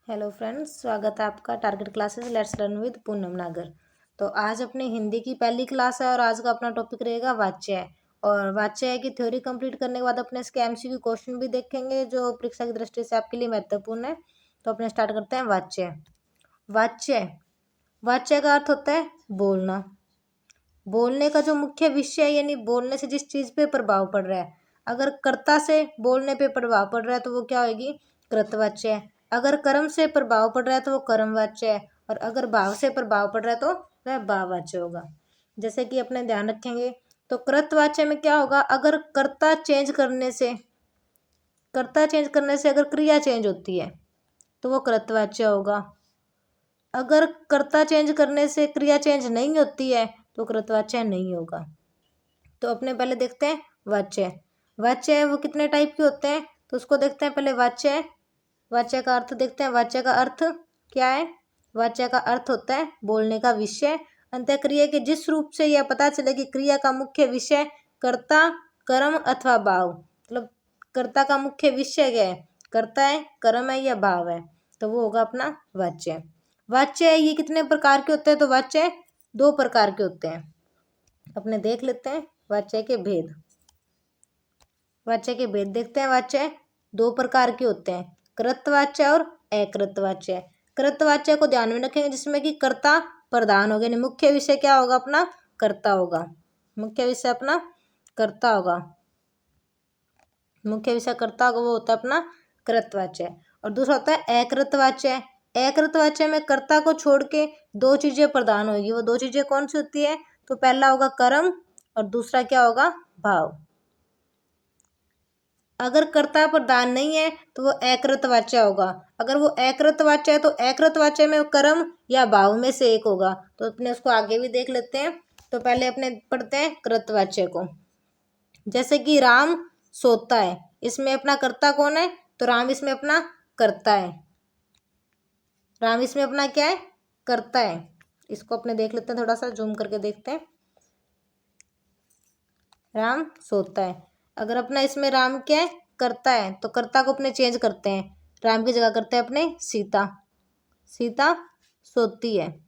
Hello friends, स्वागत है आपका target classes let's learn with Poonam नागर। तो आज अपनी हिंदी की पहली क्लास है और आज का अपना टॉपिक रहेगा वाच्य। और वाच्य की थ्योरी कंप्लीट करने के बाद अपने इसके एमसीक्यू क्वेश्चन भी देखेंगे जो परीक्षा की दृष्टि से आपके लिए महत्वपूर्ण है। तो अपने स्टार्ट करते हैं। वाच्य वाच्य वाच्य का अर्थ होता है बोलना। बोलने का जो मुख्य विषय है, यानी बोलने से जिस चीज पे प्रभाव पड़ रहा है। अगर कर्ता से बोलने पे प्रभाव पड़ रहा है तो वो क्या होगी? कृतवाच्य है। अगर कर्म से प्रभाव पड़ रहा है तो वो कर्मवाच्य है। और अगर भाव से प्रभाव पड़ रहा है तो वह भाववाच्य होगा। जैसे कि अपने ध्यान रखेंगे तो कृतवाच्य में क्या होगा? अगर कर्ता चेंज करने से अगर क्रिया चेंज होती है तो वो कृतवाच्य होगा। अगर कर्ता चेंज करने से क्रिया चेंज नहीं होती है तो कृतवाच्य नहीं होगा। तो अपने पहले देखते हैं वाच्य। वाच्य वो कितने टाइप के होते हैं तो उसको देखते हैं। पहले वाच्य वाच्य का अर्थ देखते हैं। वाच्य का अर्थ क्या है? वाच्य का अर्थ होता है बोलने का विषय। अंत्यक्रिया के जिस रूप से यह पता चले कि क्रिया का मुख्य विषय कर्ता, कर्म अथवा भाव। मतलब कर्ता का मुख्य विषय क्या है? कर्ता है, कर्म है या भाव है, तो वो होगा अपना वाच्य। वाच्य ये कितने प्रकार के होते हैं? तो वाच्य दो प्रकार के होते हैं। अपने देख लेते हैं वाच्य के भेद। वाच्य के भेद देखते हैं। वाच्य दो प्रकार के होते हैं, कृतवाच्य और अकृतवाच्य। कृतवाच्य को ध्यान में रखेंगे जिसमें कि कर्ता प्रधान होगा, यानी मुख्य विषय क्या होगा? अपना कर्ता होगा। मुख्य विषय अपना कर्ता होगा। मुख्य विषय कर्ता होगा, वो होता है अपना कृतवाच्य। और दूसरा होता है अकृतवाच्य। अकृतवाच्य में कर्ता को छोड़ के दो चीजें प्रधान होगी। वो दो चीजें कौन सी होती है? तो पहला होगा कर्म और दूसरा क्या होगा? भाव। अगर कर्ता प्रधान नहीं है तो वो अकृतवाच्य होगा। अगर वो अकृतवाच्य है तो अकृतवाच्य में कर्म या भाव में से एक होगा। तो अपने उसको आगे भी देख लेते हैं। तो पहले अपने पढ़ते हैं कृतवाच्य को। जैसे कि राम सोता है, इसमें अपना कर्ता कौन है? तो राम इसमें अपना कर्ता है। राम इसमें अपना क्या है? कर्ता है। इसको अपने देख लेते हैं, थोड़ा सा जूम करके देखते हैं। राम सोता है, अगर अपना इसमें राम क्या है? कर्ता है, तो कर्ता को अपने चेंज करते हैं। राम की जगह करते हैं अपने सीता। सीता सोती है,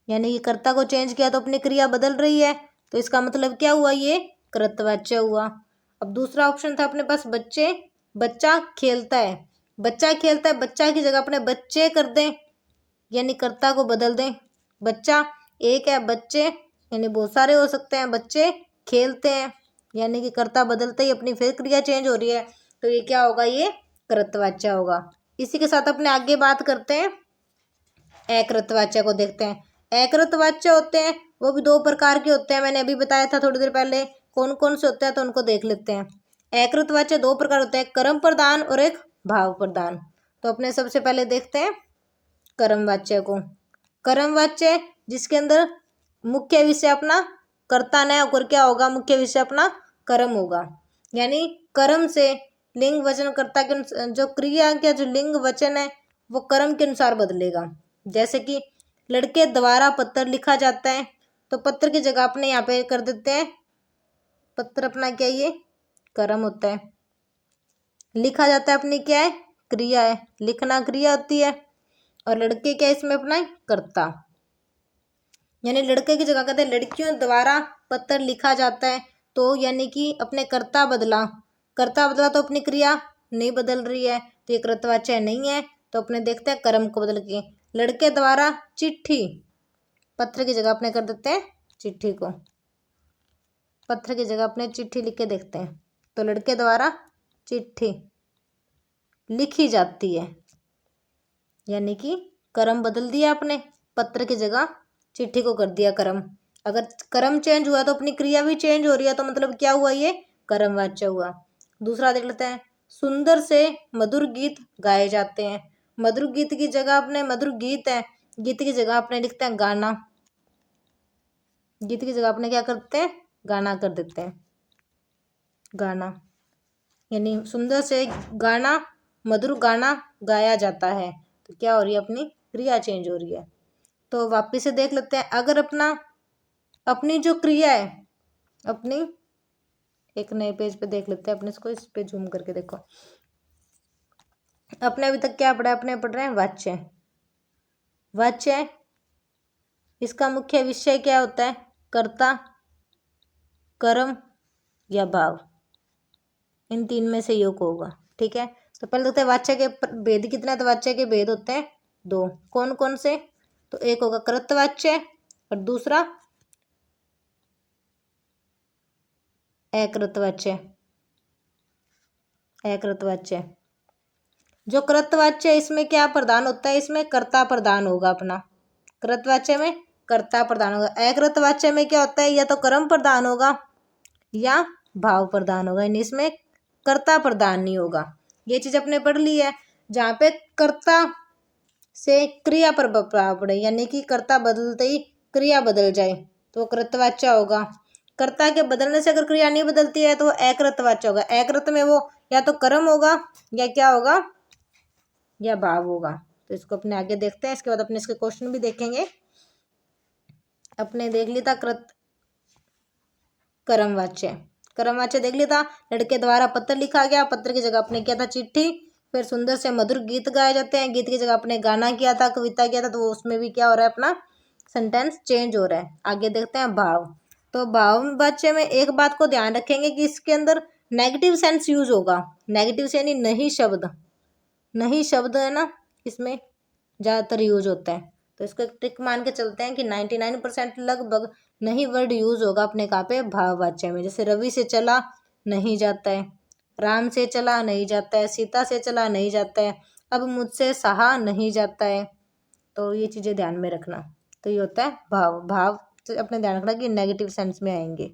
यानी कि कर्ता को चेंज किया तो अपनी क्रिया बदल रही है। तो इसका मतलब क्या हुआ? ये कृतवाच्य हुआ। अब दूसरा ऑप्शन था अपने पास बच्चे। बच्चा खेलता है। बच्चा खेलता है, बच्चा की जगह अपने बच्चे कर दें, यानी कर्ता को बदल दें। बच्चा एक है, बच्चे यानी बहुत सारे हो सकते हैं। बच्चे खेलते हैं, यानी कि कर्ता बदलते ही अपनी फिर क्रिया चेंज हो रही है। तो ये क्या होगा? ये कृतवाच्य होगा। इसी के साथ अपने आगे बात करते हैं, अकृतवाच्य को देखते हैं। अकृतवाच्य होते हैं वो भी दो प्रकार के होते हैं। मैंने अभी बताया था थोड़ी देर पहले कौन कौन से होते हैं, तो उनको देख लेते हैं। अकृतवाच्य दो प्रकार होते हैं, कर्म प्रधान और एक भाव प्रधान। तो अपने सबसे पहले देखते हैं कर्मवाच्य को। कर्मवाच्य जिसके अंदर मुख्य विषय अपना कर्ता न होकर क्या होगा? मुख्य विषय अपना कर्म होगा। यानी कर्म से लिंग वचन कर्ता के जो क्रिया का जो लिंग वचन है वो कर्म के अनुसार बदलेगा। जैसे कि लड़के द्वारा पत्र लिखा जाता है, तो पत्र की जगह अपने यहाँ पे कर देते हैं पत्र। अपना क्या? ये कर्म होता है। लिखा जाता है अपनी क्या है? क्रिया है। लिखना क्रिया होती है। और लड़के क्या इसमें अपना कर्ता, यानी लड़के की जगह कहते हैं लड़कियों द्वारा पत्र लिखा जाता है। तो यानी कि अपने कर्ता बदला। कर्ता बदला तो अपनी क्रिया नहीं बदल रही है, तो ये कृतवाच्य नहीं है। तो अपने देखते हैं कर्म को बदल के लड़के द्वारा चिट्ठी, पत्र की जगह अपने कर देते हैं चिट्ठी को। पत्र की जगह अपने चिट्ठी लिख के देखते हैं। तो लड़के द्वारा चिट्ठी लिखी जाती है, यानी कि कर्म बदल दिया आपने। पत्र की जगह चिट्ठी को कर दिया कर्म। अगर कर्म चेंज हुआ तो अपनी क्रिया भी चेंज हो रही है, तो मतलब क्या हुआ? ये कर्मवाच्य हुआ। दूसरा देख लेते हैं, सुंदर से मधुर गीत गाए जाते हैं। मधुर गीत की जगह अपने मधुर गीत है, गीत की जगह अपने लिखते हैं गाना। गीत की जगह अपने क्या करते हैं? गाना कर देते हैं। गाना यानी सुंदर से गाना, मधुर गाना गाया जाता है। तो क्या हो रही है? अपनी क्रिया चेंज हो रही है। तो वापिस से देख लेते हैं। अगर अपनी जो क्रिया है अपनी, एक नए पेज पे देख लेते हैं अपने इसको, इस पे जूम करके देखो। अपने अभी तक क्या पढ़ा है, अपने पढ़ रहे हैं वाच्य। वाच्य इसका मुख्य विषय क्या होता है, कर्ता, कर्म या भाव, इन तीन में से योग होगा। ठीक है, तो पहले देखते हैं वाच्य के भेद कितने हैं। तो वाच्य के भेद होते हैं दो, कौन कौन से, तो एक होगा कृतवाच्य और दूसरा अकृतवाच्य। अकृतवाच्य, जो कृतवाच्य इसमें क्या प्रधान होता है, इसमें कर्ता प्रधान होगा अपना। कृतवाच्य में कर्ता प्रधान होगा। अकृतवाच्य में क्या होता है, या तो कर्म प्रधान होगा या भाव प्रधान होगा, यानी इसमें कर्ता प्रधान नहीं होगा। ये चीज अपने पढ़ ली है। जहाँ पे कर्ता से क्रिया पर प्रभाव पड़े, यानी कि कर्ता बदलते ही क्रिया बदल जाए, तो कृतवाच्य होगा। कर्ता के बदलने से अगर क्रिया नहीं बदलती है तो वो अकृतवाच्य होगा। अकृत में वो या तो कर्म होगा या क्या होगा, या भाव होगा। तो इसको अपने आगे देखते हैं, इसके बाद अपने इसके क्वेश्चन भी देखेंगे। अपने देख लिया था कर्मवाच्य। कर्मवाच्य देख लिया था, लड़के द्वारा पत्र लिखा गया, पत्र की जगह अपने किया था चिट्ठी। फिर सुंदर से मधुर गीत गाए जाते हैं, गीत की जगह अपने गाना किया था, कविता किया था, तो उसमें भी क्या हो रहा है, अपना सेंटेंस चेंज हो रहा है। आगे देखते हैं भाव। तो भाव वाच्य में एक बात को ध्यान रखेंगे कि इसके अंदर नेगेटिव सेंस यूज होगा। नेगेटिव से यानी नहीं शब्द, नहीं शब्द है ना, इसमें ज़्यादातर यूज होता है। तो इसको एक ट्रिक मान के चलते हैं कि 99% लगभग नहीं वर्ड यूज होगा अपने कहाँ पे, भाववाच्य में। जैसे रवि से चला नहीं जाता है, राम से चला नहीं जाता है, सीता से चला नहीं जाता है, अब मुझसे सहा नहीं जाता है। तो ये चीज़ें ध्यान में रखना। तो ये होता है भाव। भाव से अपने ध्यान रखना कि नेगेटिव सेंस में आएंगे।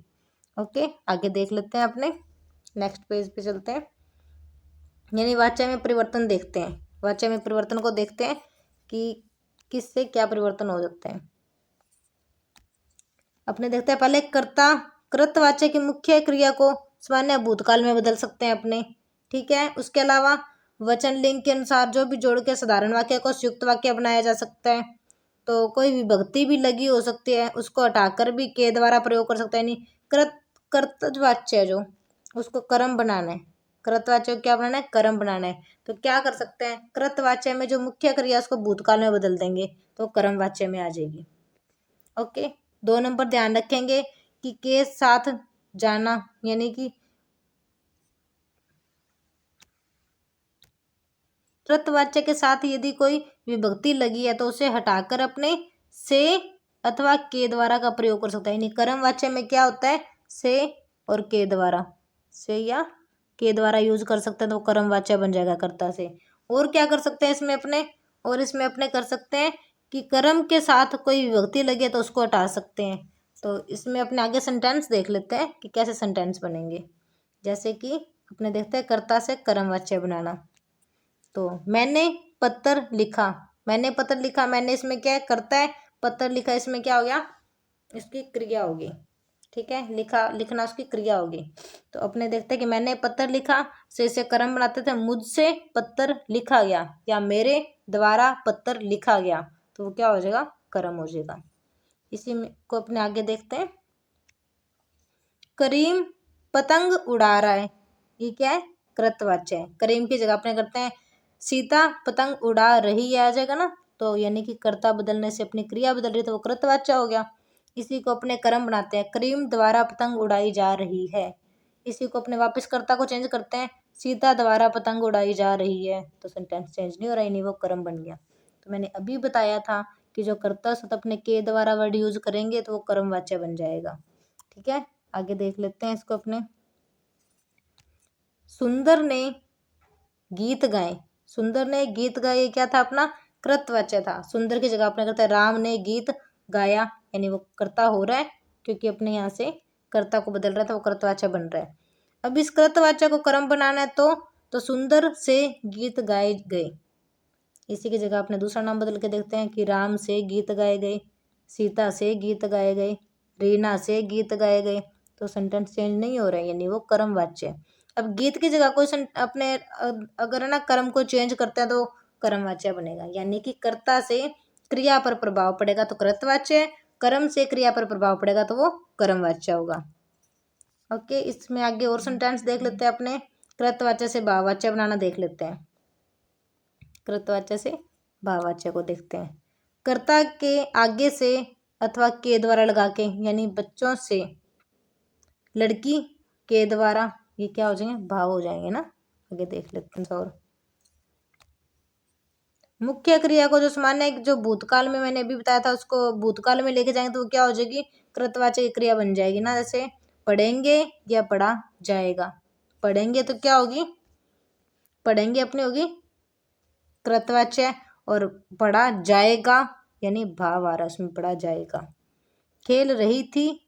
ओके, आगे देख लेते हैं, अपने नेक्स्ट पेज पे चलते हैं। यानी वाच्य में परिवर्तन देखते हैं। वाच्य में परिवर्तन को देखते हैं कि किससे क्या परिवर्तन हो जाते हैं। अपने देखते हैं पहले कर्ता। कृतवाच्य की मुख्य क्रिया को सामान्य भूतकाल में बदल सकते हैं अपने। ठीक है, उसके अलावा वचन लिंग के अनुसार जो भी जोड़ के साधारण वाक्य को संयुक्त वाक्य बनाया जा सकता है। तो कोई विभक्ति भी लगी हो सकती है, उसको हटाकर भी के द्वारा प्रयोग कर सकते हैं। यानी कृतवाच्य जो, उसको कर्म बनाना है। कृतवाच्य को क्या बनाना है, कर्म बनाना है। तो क्या कर सकते हैं, कृतवाच्य में जो मुख्य क्रिया उसको भूतकाल में बदल देंगे, तो कर्म वाच्य में आ जाएगी। ओके, 2 नंबर ध्यान रखेंगे कि के साथ जाना, यानी कि कृतवाच्य के साथ यदि कोई विभक्ति लगी है तो उसे हटाकर अपने से अथवा के द्वारा का प्रयोग कर सकता है। यानी कर्म वाच्य में क्या होता है, से और के द्वारा, से या के द्वारा यूज कर सकते हैं, तो कर्म वाच्य बन जाएगा कर्ता से। और क्या कर सकते हैं इसमें अपने, और इसमें अपने कर सकते हैं कि कर्म के साथ कोई विभक्ति लगी है तो उसको हटा सकते हैं। तो इसमें अपने आगे सेंटेंस देख लेते हैं कि कैसे सेंटेंस बनेंगे। जैसे कि अपने देखते हैं कर्ता से कर्म वाच्य बनाना। तो मैंने पत्र लिखा, मैंने पत्र लिखा, मैंने इसमें क्या है, करता है, पत्र लिखा इसमें क्या हो गया, इसकी क्रिया होगी। ठीक है, लिखा, लिखना उसकी क्रिया होगी। तो अपने देखते हैं कि मैंने पत्र लिखा से इसे कर्म बनाते थे, मुझसे पत्र लिखा गया या मेरे द्वारा पत्र लिखा गया, तो वो क्या हो जाएगा, कर्म हो जाएगा। इसी में को अपने आगे देखते हैं। करीम पतंग उड़ा रहा है, ये क्या है, कृतवाच्य है। करीम की जगह अपने करते हैं सीता पतंग उड़ा रही है, आ जाएगा ना। तो यानी कि कर्ता बदलने से अपनी क्रिया बदल रही है, तो वो कृतवाच्य हो गया। इसी को अपने कर्म बनाते हैं, करीम द्वारा पतंग उड़ाई जा रही है। इसी को अपने वापस कर्ता को चेंज करते हैं, सीता द्वारा पतंग उड़ाई जा रही है, तो सेंटेंस चेंज नहीं हो रहा है, नहीं वो कर्म बन गया। तो मैंने अभी बताया था कि जो कर्ता सत अपने के द्वारा वर्ड यूज करेंगे तो वो कर्मवाच्य बन जाएगा। ठीक है, आगे देख लेते हैं इसको अपने। सुंदर ने गीत गाए, सुंदर ने गीत गाए, ये क्या था, अपना कृतवाच्य था। सुंदर की जगह अपने करते हैं राम ने गीत गाया, यानी वो कर्ता हो रहा है, क्योंकि अपने यहाँ से कर्ता को बदल रहा था, वो कृतवाच्य बन रहा है। अब इस कृतवाच्य को कर्म बनाना है, तो सुंदर से गीत गाए गए, इसी की जगह अपने दूसरा नाम बदल के देखते हैं कि राम से गीत गाए गए, सीता से गीत गाए गए, रीना से गीत गाए गए। तो सेंटेंस चेंज नहीं हो रहा है, यानी वो कर्म वाच्य है। अब गीत की जगह कोई अपने अगर है ना कर्म को चेंज करते हैं तो कर्म वाच्य बनेगा, यानी कि कर्ता से क्रिया पर प्रभाव पड़ेगा तो कृतवाच्य, कर्म से क्रिया पर प्रभाव पड़ेगा तो वो कर्म वाच्य होगा। ओके, इसमें आगे और सेंटेंस देख लेते हैं अपने, कृतवाच्य से भाववाच्य बनाना देख लेते हैं। कृतवाच्य से भाववाच्य को देखते हैं। कर्ता के आगे से अथवा के द्वारा लगा के, यानी बच्चों से, लड़की के द्वारा, ये क्या हो जाएंगे? भाव हो जाएंगे ना। आगे देख लेते हैं और मुख्य क्रिया को जो सामान्य जो भूतकाल में मैंने अभी बताया था उसको भूतकाल में लेके जाएंगे तो वो क्या हो जाएगी? कृतवाचक क्रिया बन जाएगी ना। जैसे पढ़ेंगे या पढ़ा जाएगा। पढ़ेंगे तो क्या होगी? पढ़ेंगे अपनी होगी कृतवाच्य, और पढ़ा जाएगा यानी भाव आ रहा है उसमें, पढ़ा जाएगा। खेल रही थी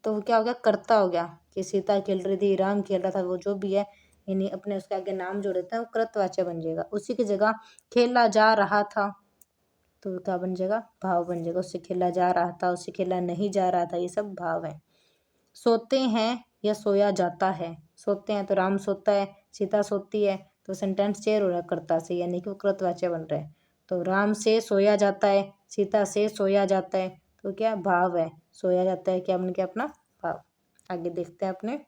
तो वो क्या हो गया? कर्ता हो गया, कि सीता खेल रही थी, राम खेल रहा था, वो जो भी है, यानी अपने उसके आगे नाम जो रहता है वो कृतवाच्य बन जाएगा। उसी की जगह खेला जा रहा था तो क्या बन जाएगा? भाव बन जाएगा। उससे खेला जा रहा था, उससे खेला नहीं जा रहा था, ये सब भाव है। सोते हैं या सोया जाता है। सोते हैं तो राम सोता है, सीता सोती है, तो सेंटेंस चेंज हो रहा है कर्ता से, यानी कि वो कृतवाच्य बन रहा है। तो राम से सोया जाता है, सीता से सोया जाता है, तो क्या भाव है? सोया जाता है क्या बन गया? अपना भाव। आगे देखते हैं अपने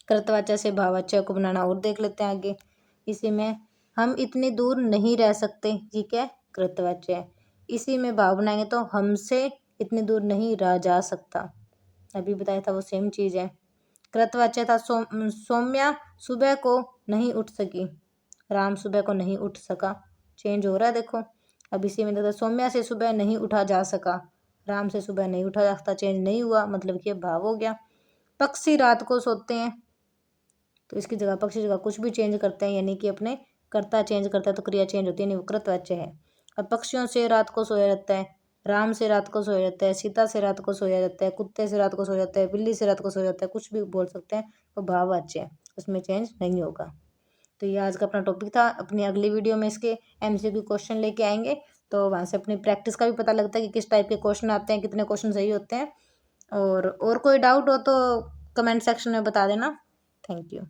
कृतवाच्य से भाववाच्य को बनाना और देख लेते हैं आगे। इसी में हम इतनी दूर नहीं रह सकते, ठीक है, कृतवाच्य है। इसी में भाव बनाएंगे तो हमसे इतनी दूर नहीं रहा जा सकता, अभी बताया था वो सेम चीज़ है। कृतवाच्य था सौम्या सुबह को नहीं उठ सकी, राम सुबह को नहीं उठ सका। चेंज हो रहा है देखो। अब इसी में देखो सौम्या से सुबह नहीं उठा जा सका, राम से सुबह नहीं उठा जा सकता, चेंज नहीं हुआ, मतलब कि भाव हो गया। पक्षी रात को सोते हैं तो इसकी जगह पक्षी जगह कुछ भी चेंज करते हैं, यानी कि अपने कर्ता चेंज करता है तो क्रिया चेंज होती है, नहीं वो कृतवाच्य है। अब पक्षियों से रात को सोया जाता है, राम से रात को सोया जाता है, सीता से रात को सोया जाता है, कुत्ते से रात को सोया जाता है, बिल्ली से रात को सोया जाता है, कुछ भी बोल सकते हैं, वो भाववाच्य है, उसमें चेंज नहीं होगा। तो ये आज का अपना टॉपिक था। अपनी अगली वीडियो में इसके MCQ क्वेश्चन लेके आएंगे, तो वहाँ से अपनी प्रैक्टिस का भी पता लगता है कि किस टाइप के क्वेश्चन आते हैं, कितने क्वेश्चन सही होते हैं। और कोई डाउट हो तो कमेंट सेक्शन में बता देना। Thank you.